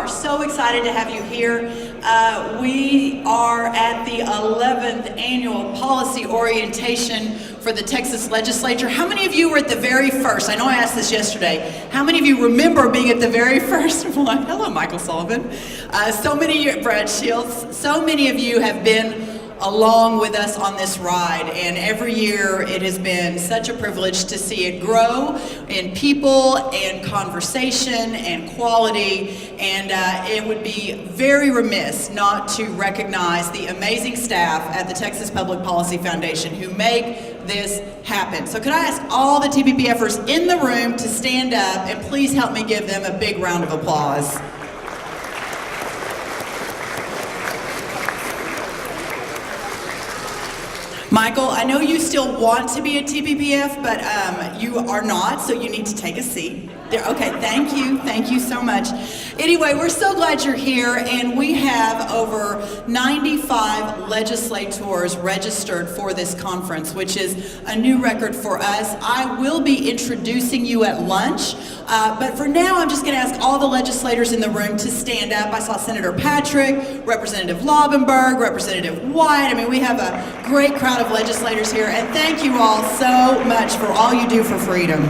are so excited to have you here. We are at the 11th annual policy orientation for the Texas legislature. How many of you were at the very first? I know I asked this yesterday. How many of you remember being at the very first one? Hello, Michael Sullivan. So many, Brad Shields, so many of you have been along with us on this ride, and every year it has been such a privilege to see it grow in people and conversation and quality, and it would be very remiss not to recognize the amazing staff at the Texas Public Policy Foundation who make this happen. So could I ask all the TPPFers in the room to stand up and please help me give them a big round of applause. Michael, I know you still want to be a TPPF, but you are not, so you need to take a seat. There, okay, thank you so much. Anyway, we're so glad you're here, and we have over 95 legislators registered for this conference, which is a new record for us. I will be introducing you at lunch, but for now I'm just going to ask all the legislators in the room to stand up. I saw Senator Patrick, Representative Laubenberg, Representative White. I mean, we have a great crowd of legislators here, and thank you all so much for all you do for freedom.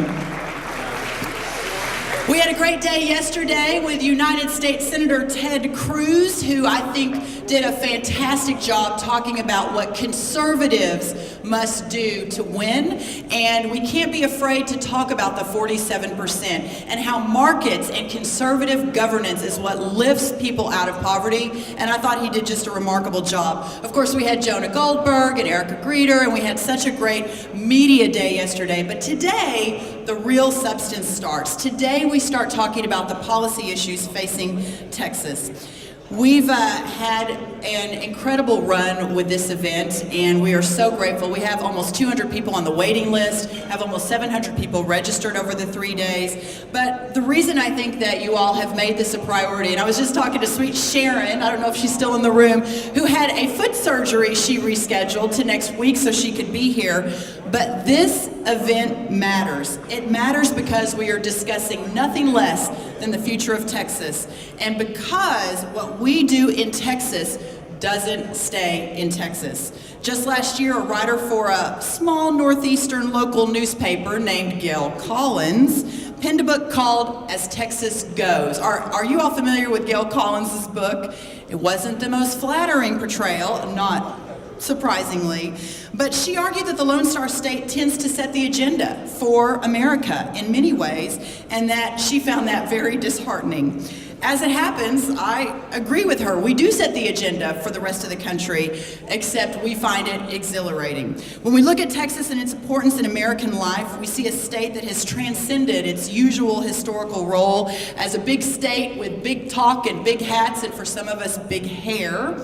We had a great day yesterday with United States Senator Ted Cruz, who I think did a fantastic job talking about what conservatives must do to win. And we can't be afraid to talk about the 47% and how markets and conservative governance is what lifts people out of poverty. And I thought he did just a remarkable job. Of course, we had Jonah Goldberg and Erica Greeter, and we had such a great media day yesterday. But today, the real substance starts. Today, we start talking about the policy issues facing Texas. We've had an incredible run with this event, and we are so grateful. We have almost 200 people on the waiting list, have almost 700 people registered over the 3 days. But the reason I think that you all have made this a priority, and I was just talking to sweet Sharon, I don't know if she's still in the room, who had a foot surgery she rescheduled to next week so she could be here. But this event matters. It matters because we are discussing nothing less than the future of Texas. And because what we do in Texas doesn't stay in Texas. Just last year, a writer for a small northeastern local newspaper named Gail Collins penned a book called As Texas Goes. Are you all familiar with Gail Collins' book? It wasn't the most flattering portrayal, not surprisingly, but she argued that the Lone Star State tends to set the agenda for America in many ways, and that she found that very disheartening. As it happens, I agree with her. We do set the agenda for the rest of the country, except we find it exhilarating. When we look at Texas and its importance in American life, we see a state that has transcended its usual historical role as a big state with big talk and big hats, and for some of us, big hair.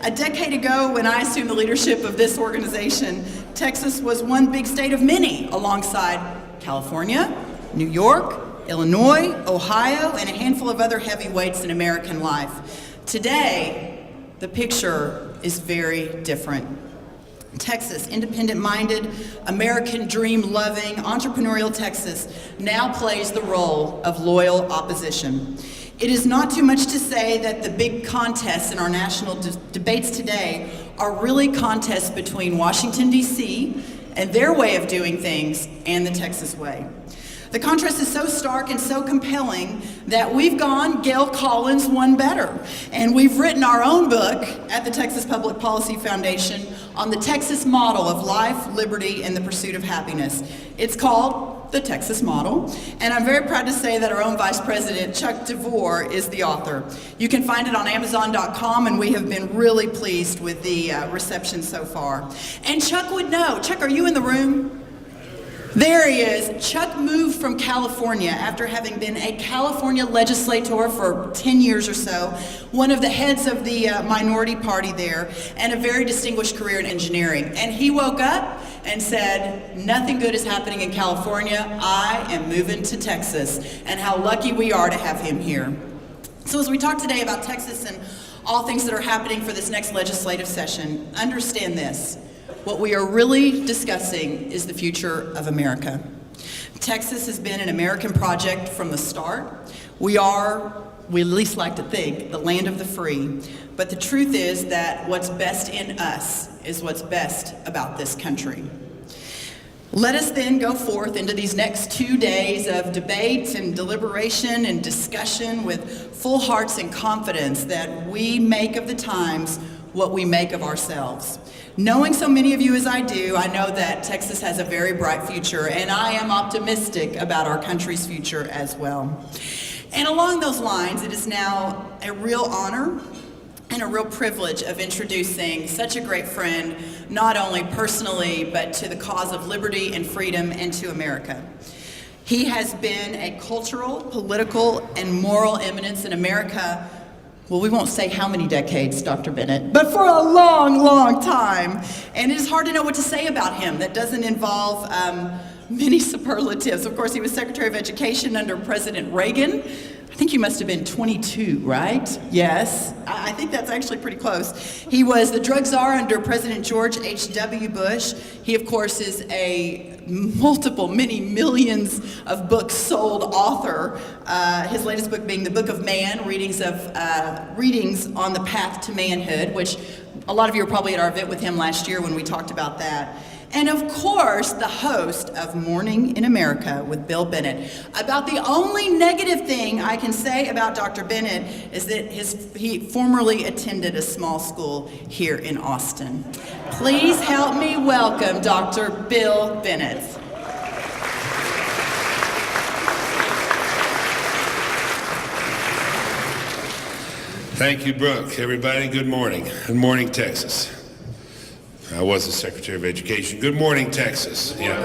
A decade ago, when I assumed the leadership of this organization, Texas was one big state of many, alongside California, New York, Illinois, Ohio, and a handful of other heavyweights in American life. Today, the picture is very different. Texas, independent-minded, American dream-loving, entrepreneurial Texas now plays the role of loyal opposition. It is not too much to say that the big contests in our national debates today are really contests between Washington, D.C. and their way of doing things and the Texas way. The contrast is so stark and so compelling that we've gone Gail Collins one better. And we've written our own book at the Texas Public Policy Foundation on the Texas model of life, liberty, and the pursuit of happiness. It's called The Texas Model, and I'm very proud to say that our own Vice President, Chuck DeVore, is the author. You can find it on Amazon.com, and we have been really pleased with the reception so far. And Chuck would know. Chuck, are you in the room? There he is. Chuck moved from California after having been a California legislator for 10 years or so, one of the heads of the minority party there, and a very distinguished career in engineering. And he woke up and said, nothing good is happening in California. I am moving to Texas. And how lucky we are to have him here. So as we talk today about Texas and all things that are happening for this next legislative session, understand this. What we are really discussing is the future of America. Texas has been an American project from the start. We are we at least like to think, the land of the free. But the truth is that what's best in us is what's best about this country. Let us then go forth into these next 2 days of debate and deliberation and discussion with full hearts and confidence that we make of the times what we make of ourselves. Knowing so many of you as I do, I know that Texas has a very bright future, and I am optimistic about our country's future as well. And along those lines, it is now a real honor and a real privilege of introducing such a great friend, not only personally, but to the cause of liberty and freedom and to America. He has been a cultural, political, and moral eminence in America. Well, we won't say how many decades, Dr. Bennett, but for a long, long time. And it is hard to know what to say about him that doesn't involve many superlatives. Of course, he was Secretary of Education under President Reagan. I think you must have been 22, right? Yes, I think that's actually pretty close. He was the drug czar under President George H.W. Bush. He, of course, is a many millions of books sold author. His latest book being The Book of Man, readings on the path to manhood, which a lot of you were probably at our event with him last year when we talked about that. And of course, the host of Morning in America with Bill Bennett. About the only negative thing I can say about Dr. Bennett is that he formerly attended a small school here in Austin. Please help me welcome Dr. Bill Bennett. Thank you, Brooke. Everybody, good morning. Good morning, Texas. I was the Secretary of Education. Good morning, Texas. Yeah.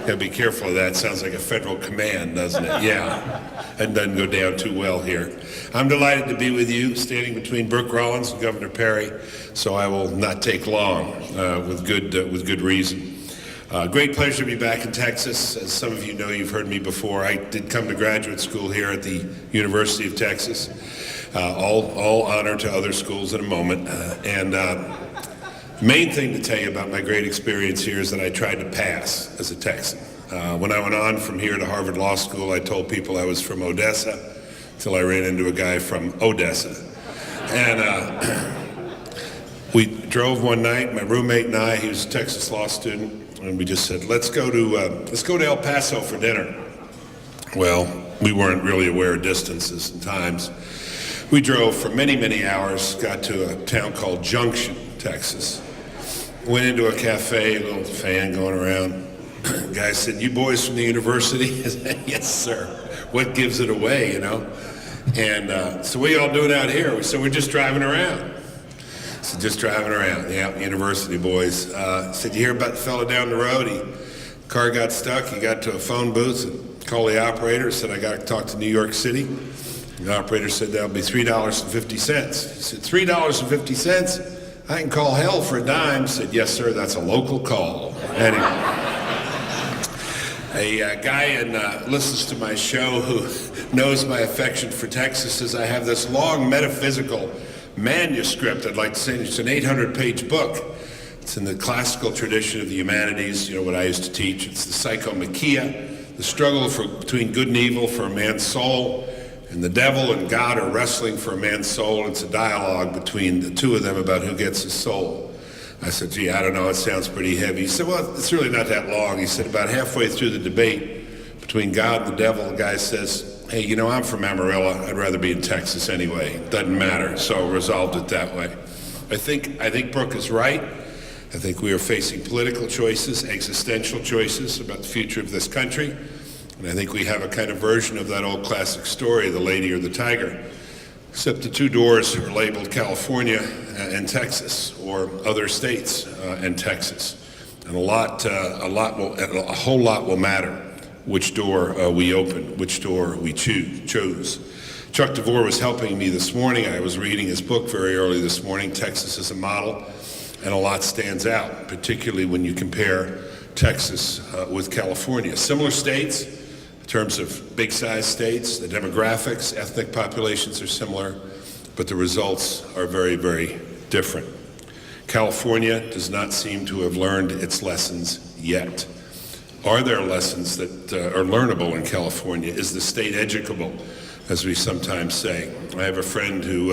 Gotta be careful of that. Sounds like a federal command, doesn't it? Yeah. It doesn't go down too well here. I'm delighted to be with you, standing between Brooke Rollins and Governor Perry, so I will not take long, with good reason. Great pleasure to be back in Texas. As some of you know, you've heard me before. I did come to graduate school here at the University of Texas. All honor to other schools in a moment. The main thing to tell you about my great experience here is that I tried to pass as a Texan. When I went on from here to Harvard Law School, I told people I was from Odessa, until I ran into a guy from Odessa. And we drove one night, my roommate and I, he was a Texas law student, and we just said, let's go to El Paso for dinner. Well, we weren't really aware of distances and times. We drove for many, many hours, got to a town called Junction, Texas. Went into a cafe, a little fan going around. Guy said, you boys from the university? I said, yes, sir. What gives it away, you know? And so what are y'all doing out here? We said, we're just driving around. So just driving around, yeah, university boys. Said, you hear about the fella down the road? Car got stuck, he got to a phone booth and called the operator, said, I got to talk to New York City. The operator said, that'll be $3.50. He said, $3.50? I can call hell for a dime. Said, yes, sir, that's a local call. Anyway, a guy listens to my show who knows my affection for Texas says I have this long metaphysical manuscript. I'd like to say it's an 800-page book. It's in the classical tradition of the humanities, you know, what I used to teach. It's the psychomachia, the struggle between good and evil for a man's soul. And the devil and God are wrestling for a man's soul. It's a dialogue between the two of them about who gets his soul. I said, gee, I don't know, it sounds pretty heavy. He said, well, it's really not that long. He said, about halfway through the debate between God and the devil, the guy says, hey, you know, I'm from Amarillo. I'd rather be in Texas anyway. It doesn't matter. So I resolved it that way. I think Brooke is right. I think we are facing political choices, existential choices about the future of this country. And I think we have a kind of version of that old classic story, the lady or the tiger, except the two doors are labeled California and Texas, or other states and Texas. And a whole lot will matter which door we open, which door we chose. Chuck DeVore was helping me this morning. I was reading his book very early this morning, Texas as a Model, and a lot stands out, particularly when you compare Texas with California. Similar states, in terms of big-sized states, the demographics, ethnic populations are similar, but the results are very, very different. California does not seem to have learned its lessons yet. Are there lessons that are learnable in California? Is the state educable as we sometimes say. I have a friend who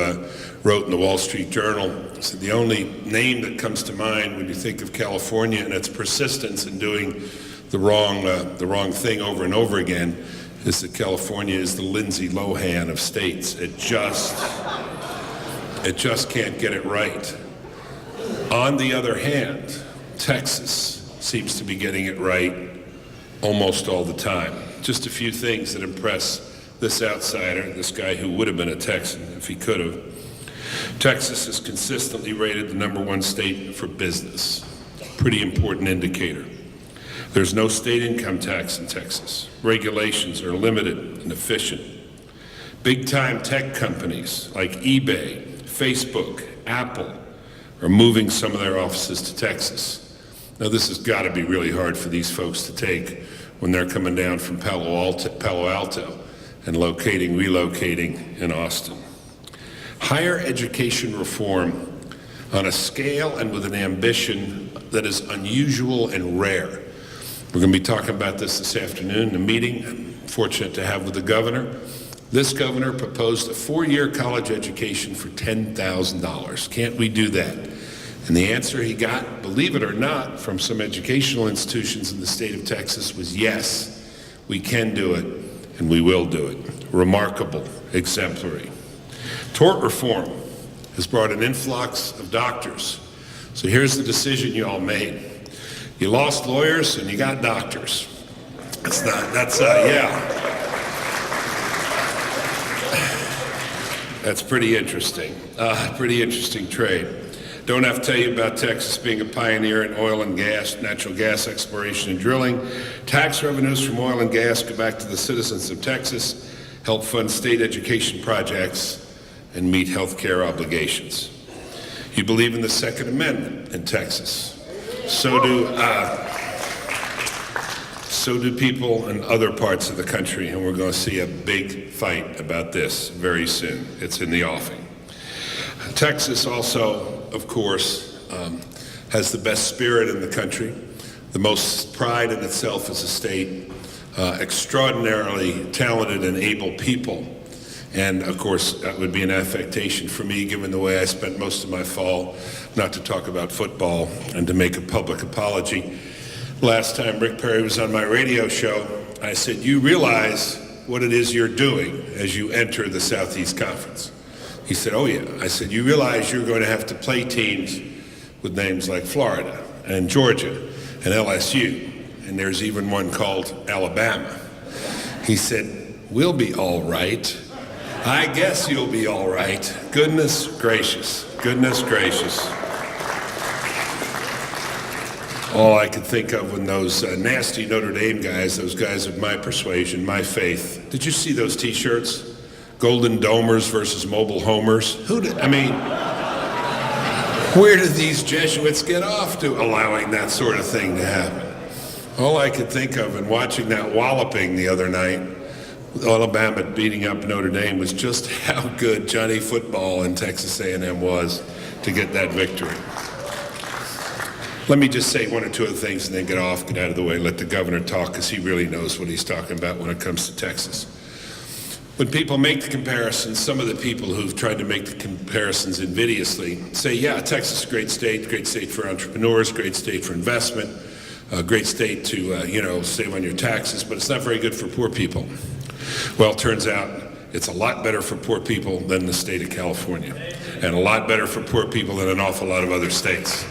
wrote in the Wall Street Journal, said the only name that comes to mind when you think of California and its persistence in doing the wrong thing over and over again is that California is the Lindsay Lohan of states. It just can't get it right. On the other hand, Texas seems to be getting it right almost all the time. Just a few things that impress this outsider, this guy who would have been a Texan if he could have. Texas is consistently rated the #1 state for business. Pretty important indicator. There's no state income tax in Texas. Regulations are limited and efficient. Big-time tech companies like eBay, Facebook, Apple are moving some of their offices to Texas. Now, this has got to be really hard for these folks to take when they're coming down from Palo Alto and relocating in Austin. Higher education reform on a scale and with an ambition that is unusual and rare. We're going to be talking about this afternoon in a meeting I'm fortunate to have with the governor. This governor proposed a 4-year college education for $10,000. Can't we do that? And the answer he got, believe it or not, from some educational institutions in the state of Texas was yes, we can do it and we will do it. Remarkable, exemplary. Tort reform has brought an influx of doctors. So here's the decision you all made. You lost lawyers and you got doctors. That's pretty interesting. Pretty interesting trade. Don't have to tell you about Texas being a pioneer in oil and gas, natural gas exploration and drilling. Tax revenues from oil and gas go back to the citizens of Texas, help fund state education projects, and meet health care obligations. You believe in the Second Amendment in Texas. So do people in other parts of the country, and we're going to see a big fight about this very soon. It's in the offing. Texas also, of course, has the best spirit in the country, the most pride in itself as a state, extraordinarily talented and able people. And of course, that would be an affectation for me, given the way I spent most of my fall, not to talk about football and to make a public apology. Last time Rick Perry was on my radio show, I said, you realize what it is you're doing as you enter the Southeast Conference. He said, oh yeah. I said, you realize you're going to have to play teams with names like Florida and Georgia and LSU, and there's even one called Alabama. He said, we'll be all right. I guess you'll be all right. Goodness gracious, goodness gracious. All I could think of when those nasty Notre Dame guys, those guys of my persuasion, my faith, did you see those t-shirts? Golden Domers versus Mobile Homers? Where did these Jesuits get off to allowing that sort of thing to happen? All I could think of in watching that walloping the other night, Alabama beating up Notre Dame, was just how good Johnny Football and Texas A&M was to get that victory. Let me just say one or two other things and then get out of the way, let the governor talk, because he really knows what he's talking about when it comes to Texas. When people make the comparisons, some of the people who've tried to make the comparisons invidiously say, yeah, Texas is a great state for entrepreneurs, great state for investment, a great state to, save on your taxes, but it's not very good for poor people. Well, it turns out it's a lot better for poor people than the state of California, and a lot better for poor people than an awful lot of other states.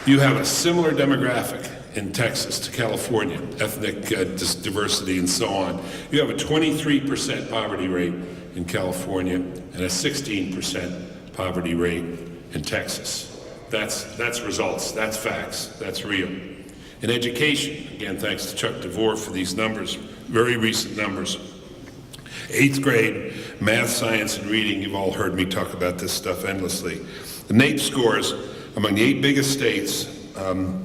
You have a similar demographic in Texas to California, ethnic diversity and so on. You have a 23% poverty rate in California and a 16% poverty rate in Texas. That's results, that's facts, that's real. In education, again, thanks to Chuck DeVore for these numbers, very recent numbers. 8th grade, math, science, and reading, you've all heard me talk about this stuff endlessly. The NAEP scores among the 8 biggest states,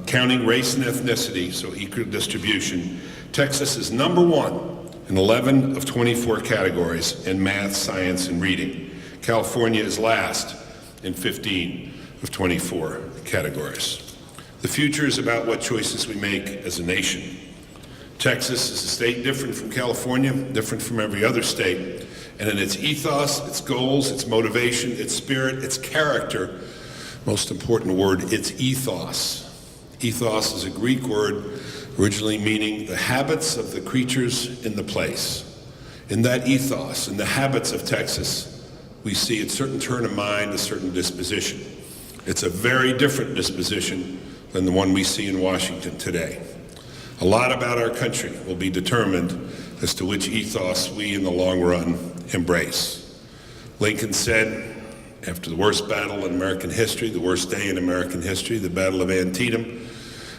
counting race and ethnicity, so equal distribution, Texas is number 1 in 11 of 24 categories in math, science, and reading. California is last in 15 of 24 categories. The future is about what choices we make as a nation. Texas is a state different from California, different from every other state. And in its ethos, its goals, its motivation, its spirit, its character, most important word, its ethos. Ethos is a Greek word originally meaning the habits of the creatures in the place. In that ethos, in the habits of Texas, we see a certain turn of mind, a certain disposition. It's a very different disposition than the one we see in Washington today. A lot about our country will be determined as to which ethos we in the long run embrace. Lincoln said, after the worst battle in American history, the worst day in American history, the Battle of Antietam,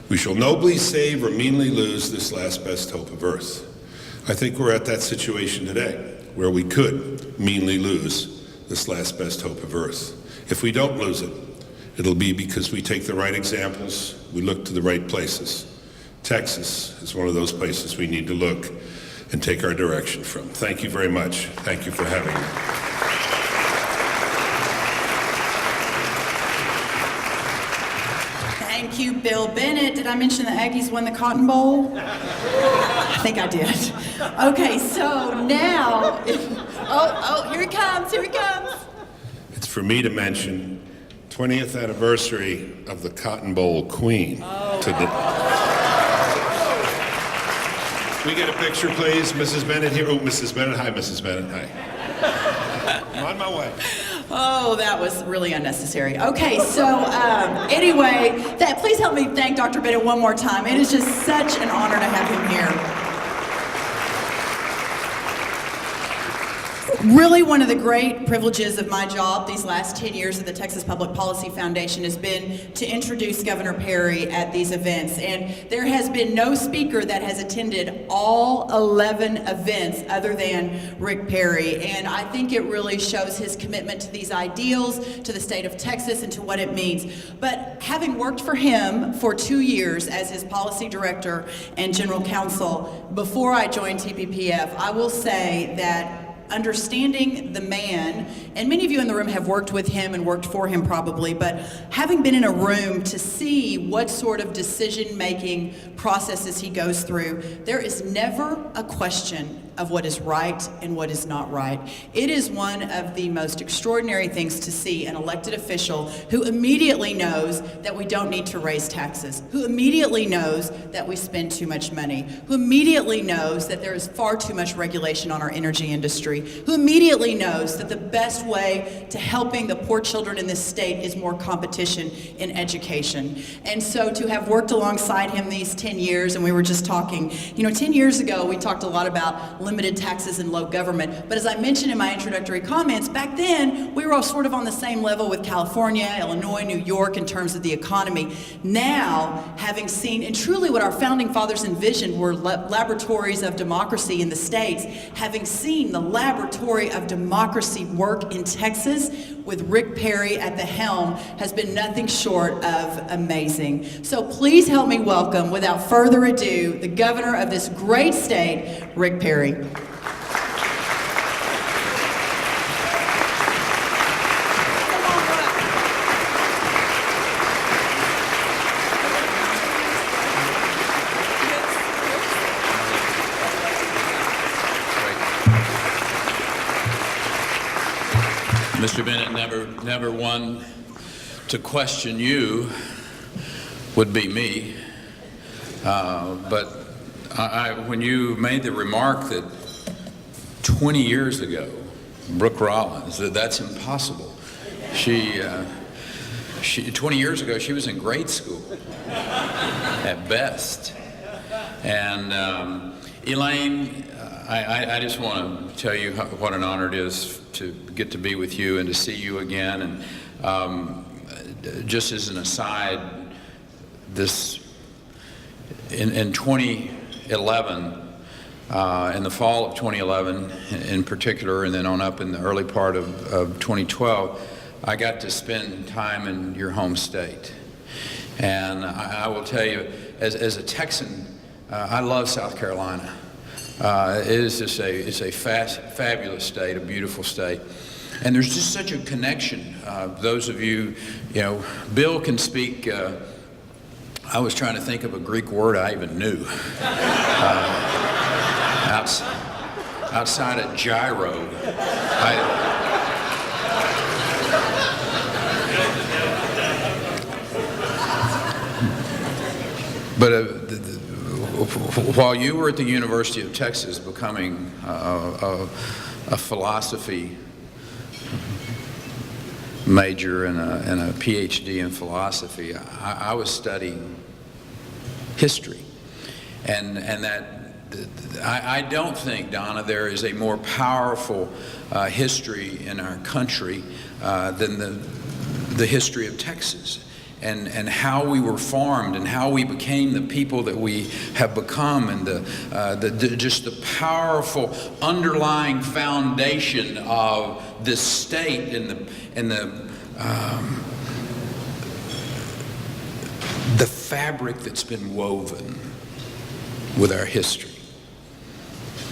we shall nobly save or meanly lose this last best hope of earth. I think we're at that situation today, where we could meanly lose this last best hope of earth. If we don't lose it, it'll be because we take the right examples, we look to the right places. Texas is one of those places we need to look and take our direction from. Thank you very much. Thank you for having me. Thank you, Bill Bennett. Did I mention the Aggies won the Cotton Bowl? I think I did. Okay, so now, here it comes, here it comes. It's for me to mention 20th anniversary of the Cotton Bowl Queen today. Can we get a picture, please? Mrs. Bennett here. Oh, Mrs. Bennett. Hi, Mrs. Bennett. Hi. I'm on my way. Oh, that was really unnecessary. Okay, so anyway, please help me thank Dr. Bennett one more time. It is just such an honor to have him here. Really, one of the great privileges of my job these last 10 years at the Texas Public Policy Foundation has been to introduce Governor Perry at these events. And there has been no speaker that has attended all 11 events other than Rick Perry. And I think it really shows his commitment to these ideals, to the state of Texas, and to what it means. But having worked for him for 2 years as his policy director and general counsel before I joined TPPF, I will say that understanding the man, and many of you in the room have worked with him and worked for him probably, but having been in a room to see what sort of decision-making processes he goes through, there is never a question of what is right and what is not right. It is one of the most extraordinary things to see an elected official who immediately knows that we don't need to raise taxes, who immediately knows that we spend too much money, who immediately knows that there is far too much regulation on our energy industry, who immediately knows that the best way to helping the poor children in this state is more competition in education. And so to have worked alongside him these 10 years, and we were just talking, 10 years ago we talked a lot about limited taxes and low government, but as I mentioned in my introductory comments, back then we were all sort of on the same level with California, Illinois, New York in terms of the economy. Now, having seen, and truly what our founding fathers envisioned were laboratories of democracy in the states, having seen the laboratory of democracy work in Texas with Rick Perry at the helm has been nothing short of amazing. So please help me welcome, without further ado, the governor of this great state, Rick Perry. Mr. Bennett, never one to question you would be me. But when you made the remark that 20 years ago, Brooke Rollins, that's impossible. She 20 years ago, she was in grade school at best. And Elaine, I just want to tell you what an honor it is to get to be with you and to see you again. And just as an aside, in 2011, in the fall of 2011 in particular, and then on up in the early part of 2012, I got to spend time in your home state. And I will tell you, as a Texan, I love South Carolina. It is just it's a fabulous state, a beautiful state. And there's just such a connection. Those of you, Bill can speak I was trying to think of a Greek word I even knew. Outside of gyro. But while you were at the University of Texas becoming a philosophy major and a PhD in philosophy, I was studying history. And that I don't think, Donna, there is a more powerful history in our country than the history of Texas. And how we were formed and how we became the people that we have become, and just the powerful underlying foundation of this state and the fabric that's been woven with our history.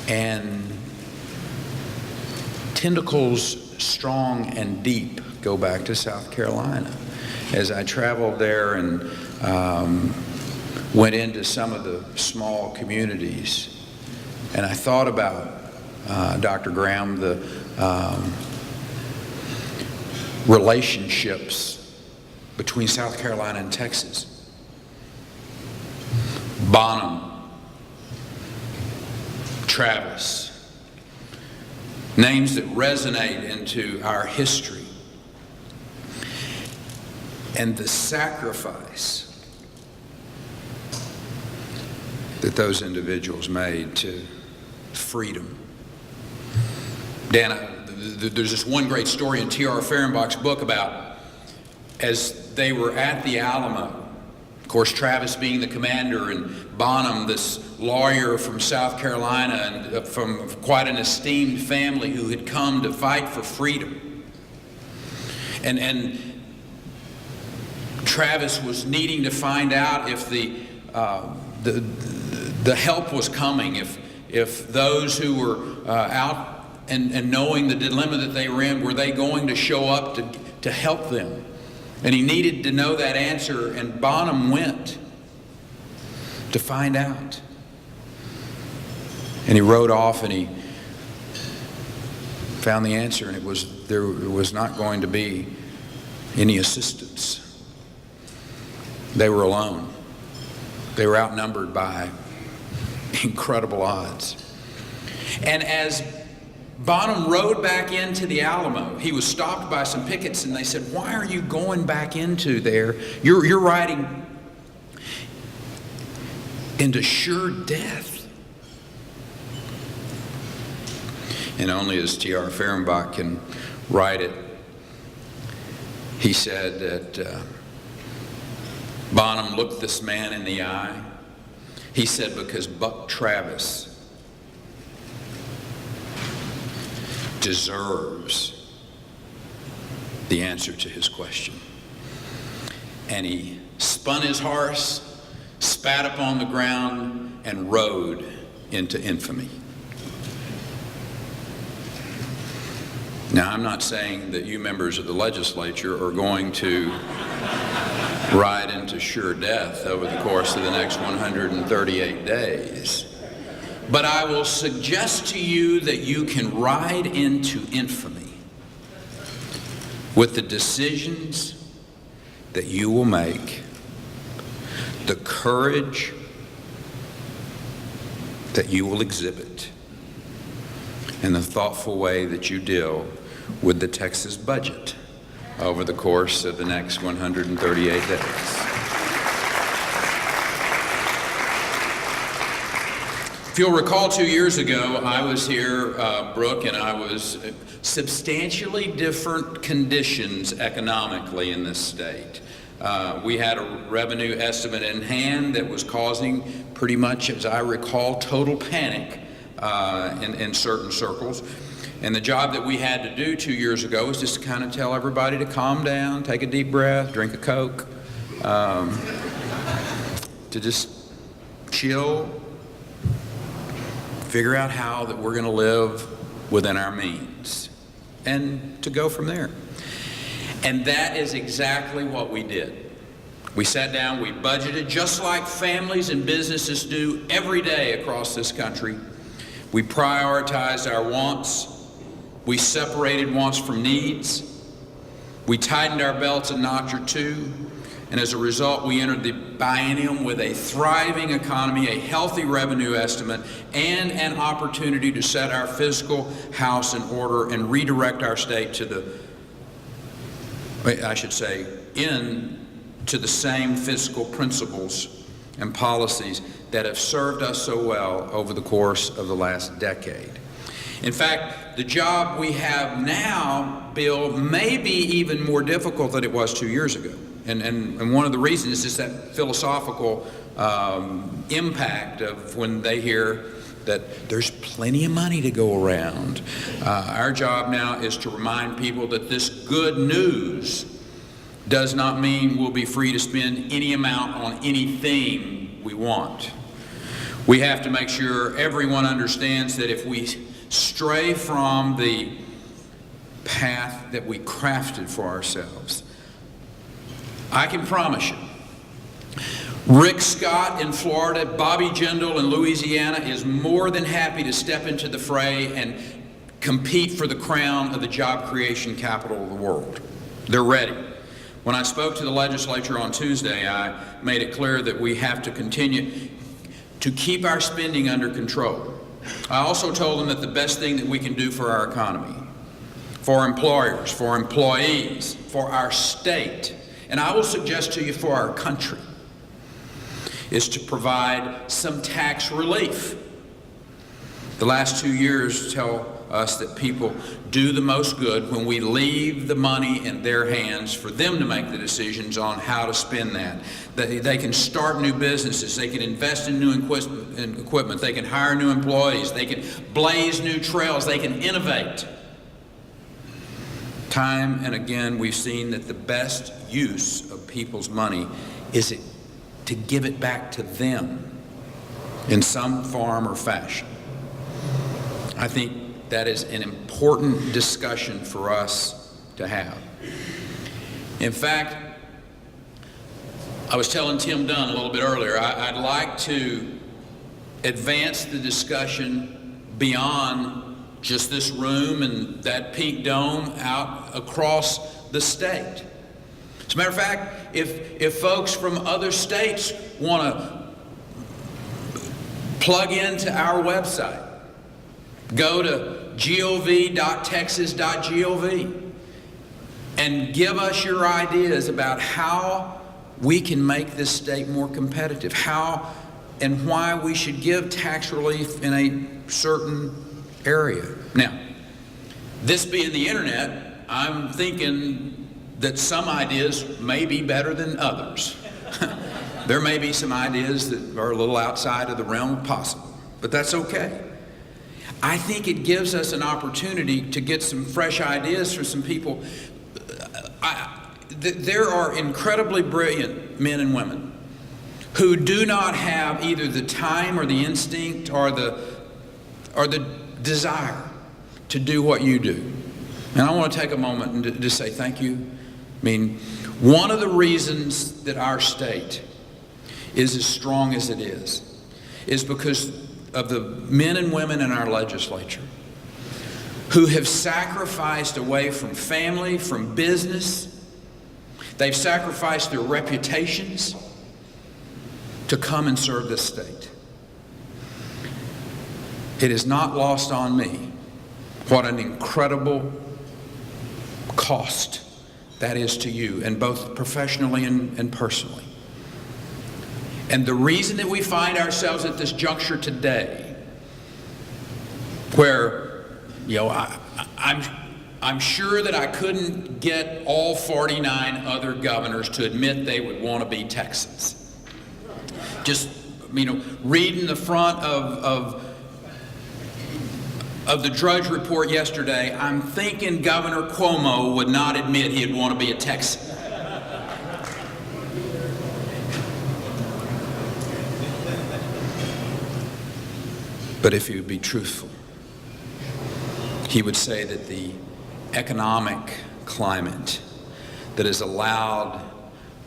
And tentacles strong and deep go back to South Carolina. As I traveled there and went into some of the small communities, and I thought about, Dr. Graham, the relationships between South Carolina and Texas. Bonham, Travis, names that resonate into our history. And the sacrifice that those individuals made to freedom. Dan, there's this one great story in T.R. Fehrenbach's book about as they were at the Alamo. Of course, Travis being the commander, and Bonham, this lawyer from South Carolina and from quite an esteemed family who had come to fight for freedom. And Travis was needing to find out if the help was coming, if those who were out and knowing the dilemma that they were they going to show up to help them? And he needed to know that answer, and Bonham went to find out. And he rode off and he found the answer, and there was not going to be any assistance. They were alone. They were outnumbered by incredible odds. And as Bonham rode back into the Alamo, he was stopped by some pickets, and they said, "Why are you going back into there? You're riding into sure death." And only as T.R. Fehrenbach can write it, he said that Bonham looked this man in the eye. He said, "Because Buck Travis deserves the answer to his question." And he spun his horse, spat upon the ground, and rode into infamy. Now, I'm not saying that you members of the legislature are going to ride into sure death over the course of the next 138 days. But I will suggest to you that you can ride into infamy with the decisions that you will make, the courage that you will exhibit, and the thoughtful way that you deal with the Texas budget over the course of the next 138 days. If you'll recall, 2 years ago, I was here, Brooke, and I was substantially different conditions economically in this state. We had a revenue estimate in hand that was causing pretty much, as I recall, total panic in certain circles. And the job that we had to do 2 years ago was just to kind of tell everybody to calm down, take a deep breath, drink a Coke, to just chill, figure out how that we're going to live within our means, and to go from there. And that is exactly what we did. We sat down, we budgeted, just like families and businesses do every day across this country. We prioritized our wants. We separated wants from needs. We tightened our belts a notch or two. And as a result, we entered the biennium with a thriving economy, a healthy revenue estimate, and an opportunity to set our fiscal house in order and redirect our state to the same fiscal principles and policies that have served us so well over the course of the last decade. In fact, the job we have now, Bill, may be even more difficult than it was 2 years ago. And one of the reasons is that philosophical impact of when they hear that there's plenty of money to go around. Our job now is to remind people that this good news does not mean we'll be free to spend any amount on anything we want. We have to make sure everyone understands that if we stray from the path that we crafted for ourselves, I can promise you, Rick Scott in Florida, Bobby Jindal in Louisiana is more than happy to step into the fray and compete for the crown of the job creation capital of the world. They're ready. When I spoke to the legislature on Tuesday, I made it clear that we have to continue to keep our spending under control. I also told them that the best thing that we can do for our economy, for employers, for employees, for our state, and I will suggest to you for our country, is to provide some tax relief. The last 2 years tell us that people do the most good when we leave the money in their hands for them to make the decisions on how to spend that. They can start new businesses, they can invest in new equipment, they can hire new employees, they can blaze new trails, they can innovate. Time and again, we've seen that the best use of people's money is to give it back to them in some form or fashion. I think that is an important discussion for us to have. In fact, I was telling Tim Dunn a little bit earlier, I'd like to advance the discussion beyond just this room and that pink dome out across the state. As a matter of fact, if folks from other states want to plug into our website, go to gov.texas.gov and give us your ideas about how we can make this state more competitive, how and why we should give tax relief in a certain area. Now, this being the internet, I'm thinking that some ideas may be better than others. There may be some ideas that are a little outside of the realm of possible, but that's okay. I think it gives us an opportunity to get some fresh ideas from some people. There are incredibly brilliant men and women who do not have either the time or the instinct or the desire to do what you do. And I want to take a moment and just say thank you. I mean, one of the reasons that our state is as strong as it is because of the men and women in our legislature who have sacrificed away from family, from business. They've sacrificed their reputations to come and serve this state. It is not lost on me what an incredible cost that is to you, and both professionally and personally. And the reason that we find ourselves at this juncture today, where, I'm sure that I couldn't get all 49 other governors to admit they would want to be Texans. Just, reading the front of the Drudge Report yesterday, I'm thinking Governor Cuomo would not admit he'd want to be a Texan. But if he would be truthful, he would say that the economic climate that has allowed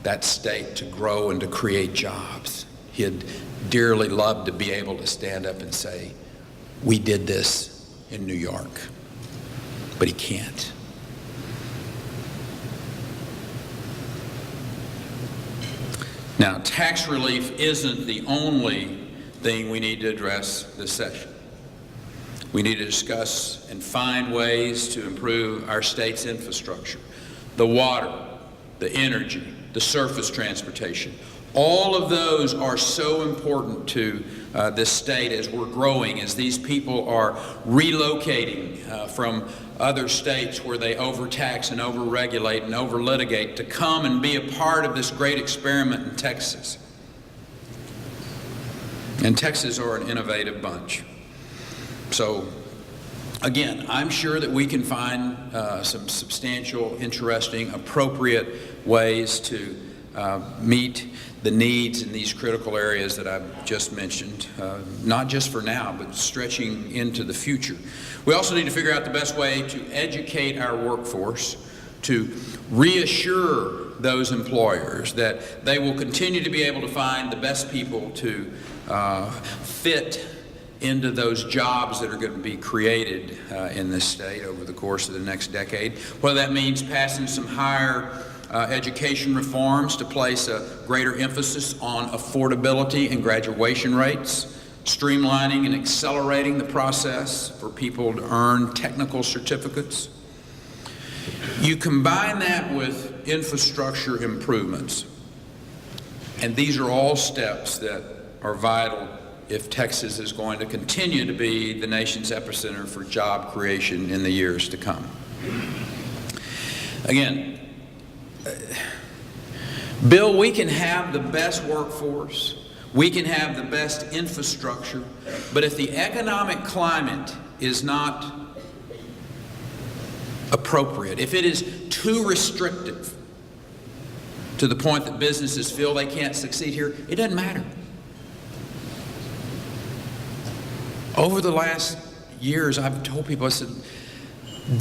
that state to grow and to create jobs. He'd dearly love to be able to stand up and say, we did this in New York, but he can't. Now, tax relief isn't the only thing we need to address this session. We need to discuss and find ways to improve our state's infrastructure, the water, the energy, the surface transportation. All of those are so important to this state as we're growing, as these people are relocating from other states where they overtax and overregulate and overlitigate to come and be a part of this great experiment in Texas. And Texas are an innovative bunch. So, again, I'm sure that we can find some substantial, interesting, appropriate ways to meet the needs in these critical areas that I've just mentioned, not just for now, but stretching into the future. We also need to figure out the best way to educate our workforce, to reassure those employers that they will continue to be able to find the best people to fit into those jobs that are going to be created in this state over the course of the next decade. Whether that means passing some higher education reforms to place a greater emphasis on affordability and graduation rates, streamlining and accelerating the process for people to earn technical certificates. You combine that with infrastructure improvements, and these are all steps that are vital if Texas is going to continue to be the nation's epicenter for job creation in the years to come. Again, Bill, we can have the best workforce, we can have the best infrastructure, but if the economic climate is not appropriate, if it is too restrictive to the point that businesses feel they can't succeed here, it doesn't matter. Over the last years, I've told people, I said,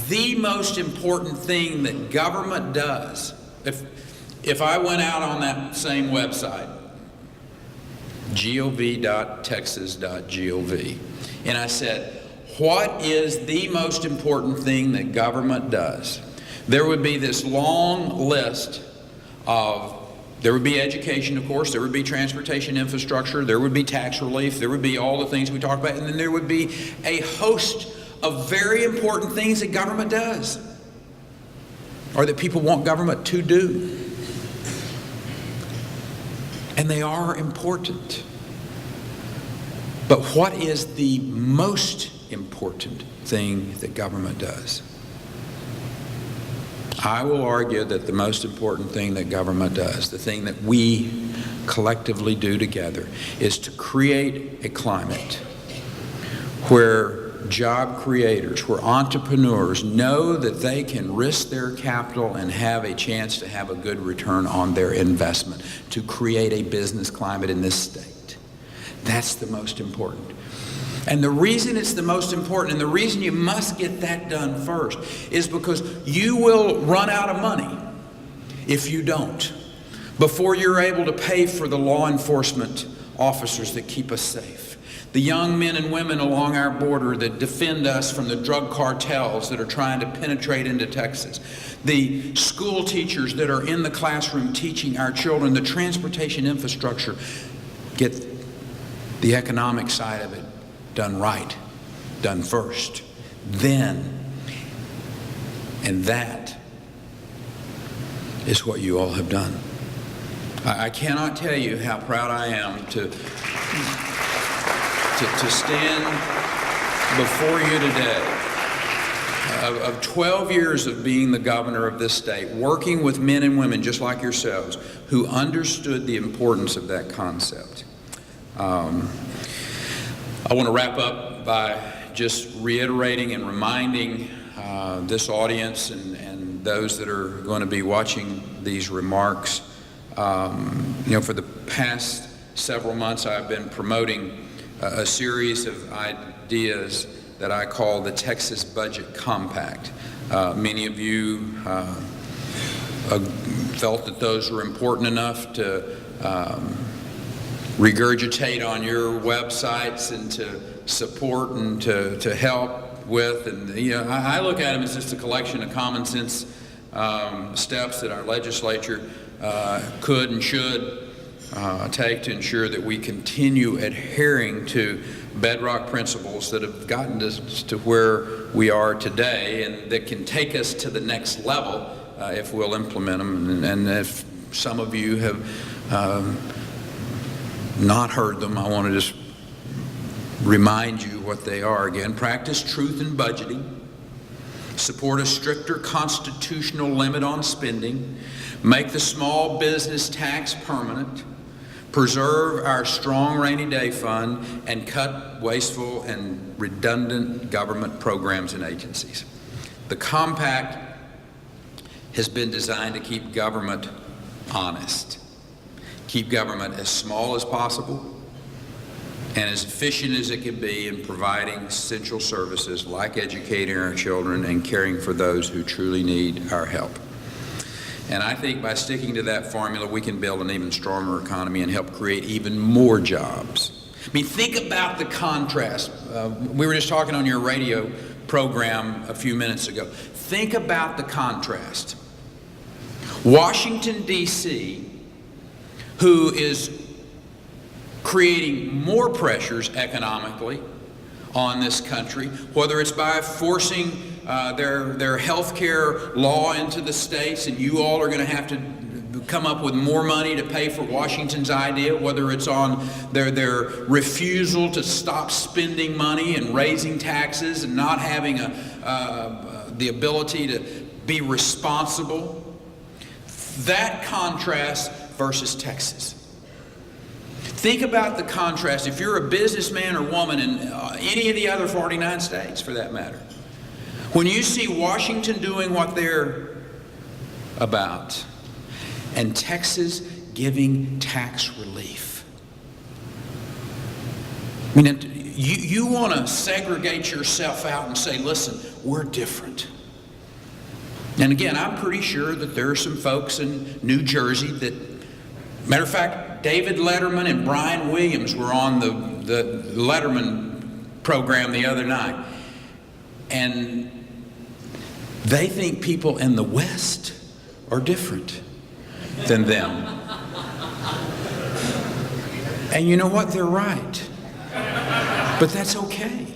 the most important thing that government does, if I went out on that same website, gov.texas.gov, and I said, what is the most important thing that government does? There would be this long list of, there would be education, of course, there would be transportation infrastructure, there would be tax relief, there would be all the things we talked about, and then there would be a host of very important things that government does, or that people want government to do. And they are important. But what is the most important thing that government does? I will argue that the most important thing that government does, the thing that we collectively do together, is to create a climate where job creators, where entrepreneurs know that they can risk their capital and have a chance to have a good return on their investment, to create a business climate in this state. That's the most important. And the reason it's the most important, and the reason you must get that done first, is because you will run out of money if you don't, before you're able to pay for the law enforcement officers that keep us safe, the young men and women along our border that defend us from the drug cartels that are trying to penetrate into Texas, the school teachers that are in the classroom teaching our children, the transportation infrastructure. Get the economic side of it done right, done first, then, and that is what you all have done. I cannot tell you how proud I am to stand before you today, of 12 years of being the governor of this state, working with men and women just like yourselves who understood the importance of that concept. I want to wrap up by just reiterating and reminding this audience and those that are going to be watching these remarks. For the past several months, I've been promoting a series of ideas that I call the Texas Budget Compact. Many of you felt that those were important enough to regurgitate on your websites and to support and to help with. And I look at them as just a collection of common sense steps that our legislature could and should take to ensure that we continue adhering to bedrock principles that have gotten us to where we are today, and that can take us to the next level if we'll implement them. And if some of you have not heard them, I want to just remind you what they are again. Practice truth in budgeting. Support a stricter constitutional limit on spending. Make the small business tax permanent. Preserve our strong rainy day fund, and cut wasteful and redundant government programs and agencies. The compact has been designed to keep government honest, keep government as small as possible and as efficient as it can be in providing essential services like educating our children and caring for those who truly need our help. And I think by sticking to that formula, we can build an even stronger economy and help create even more jobs. I mean, think about the contrast. We were just talking on your radio program a few minutes ago. Think about the contrast. Washington, D.C., who is creating more pressures economically on this country, whether it's by forcing their health care law into the states, and you all are going to have to come up with more money to pay for Washington's idea, whether it's on their refusal to stop spending money and raising taxes and not having the ability to be responsible. That contrast versus Texas. Think about the contrast. If you're a businessman or woman in any of the other 49 states, for that matter, when you see Washington doing what they're about and Texas giving tax relief, I mean, you want to segregate yourself out and say, listen, we're different. And again, I'm pretty sure that there are some folks in New Jersey that, matter of fact, David Letterman and Brian Williams were on the Letterman program the other night. And they think people in the West are different than them. And you know what? They're right. But that's okay.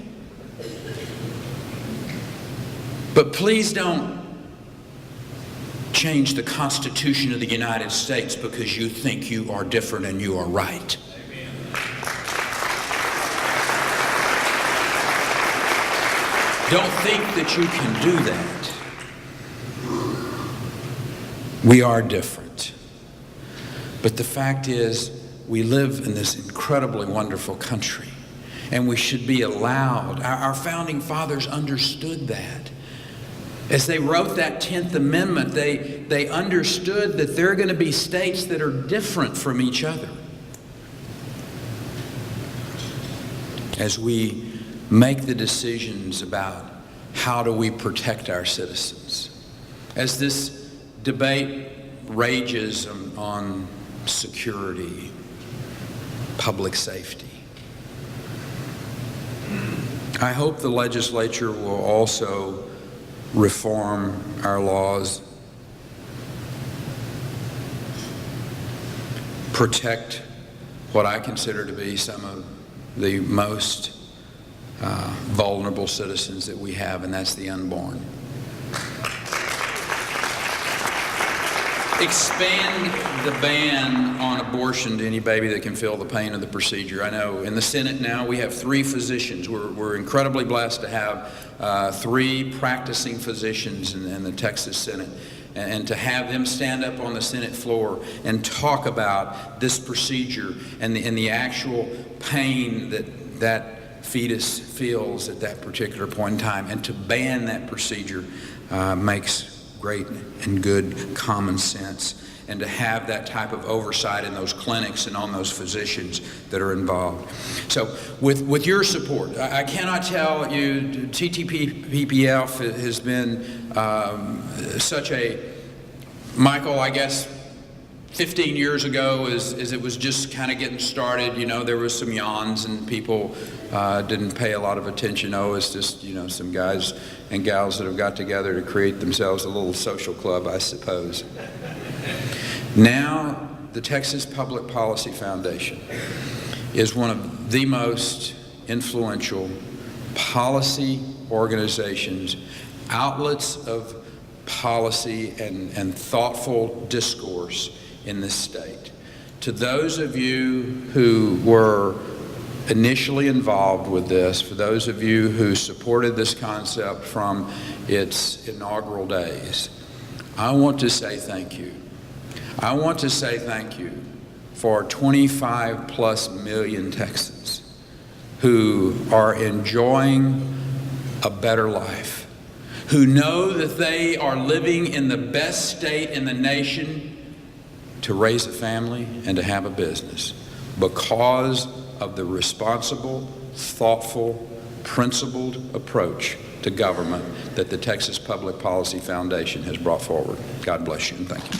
But please don't change the Constitution of the United States because you think you are different and you are right. Don't think that you can do that. We are different. But the fact is, we live in this incredibly wonderful country, and we should be allowed. Our founding fathers understood that. As they wrote that 10th Amendment, they understood that there are going to be states that are different from each other. As we make the decisions about how do we protect our citizens, as this debate rages on security, public safety, I hope the legislature will also reform our laws, protect what I consider to be some of the most vulnerable citizens that we have, and that's the unborn. Expand the ban on abortion to any baby that can feel the pain of the procedure. I know in the Senate now we have 3 physicians. We're incredibly blessed to have 3 practicing physicians in the Texas Senate, and to have them stand up on the Senate floor and talk about this procedure and the actual pain that fetus feels at that particular point in time, and to ban that procedure makes great and good common sense, and to have that type of oversight in those clinics and on those physicians that are involved. So with your support, I cannot tell you, TPPS has been such a, Michael, I guess 15 years ago, as it was just kind of getting started, you know, there was some yawns and people didn't pay a lot of attention. Oh, it's just, you know, some guys and gals that have got together to create themselves a little social club, I suppose. Now, the Texas Public Policy Foundation is one of the most influential policy organizations, outlets of policy and thoughtful discourse in this state. To those of you who were initially involved with this, for those of you who supported this concept from its inaugural days, I want to say thank you. I want to say thank you for 25+ million Texans who are enjoying a better life, who know that they are living in the best state in the nation to raise a family and to have a business because of the responsible, thoughtful, principled approach to government that the Texas Public Policy Foundation has brought forward. God bless you and thank you.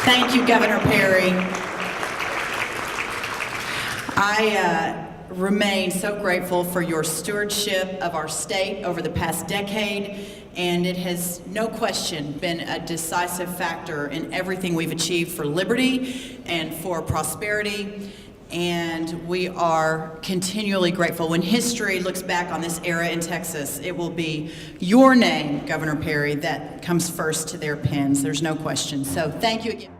Thank you, Governor Perry. I remain so grateful for your stewardship of our state over the past decade, and it has no question been a decisive factor in everything we've achieved for liberty and for prosperity, and we are continually grateful. When history looks back on this era in Texas, it will be your name, Governor Perry, that comes first to their pens. There's no question. So thank you again.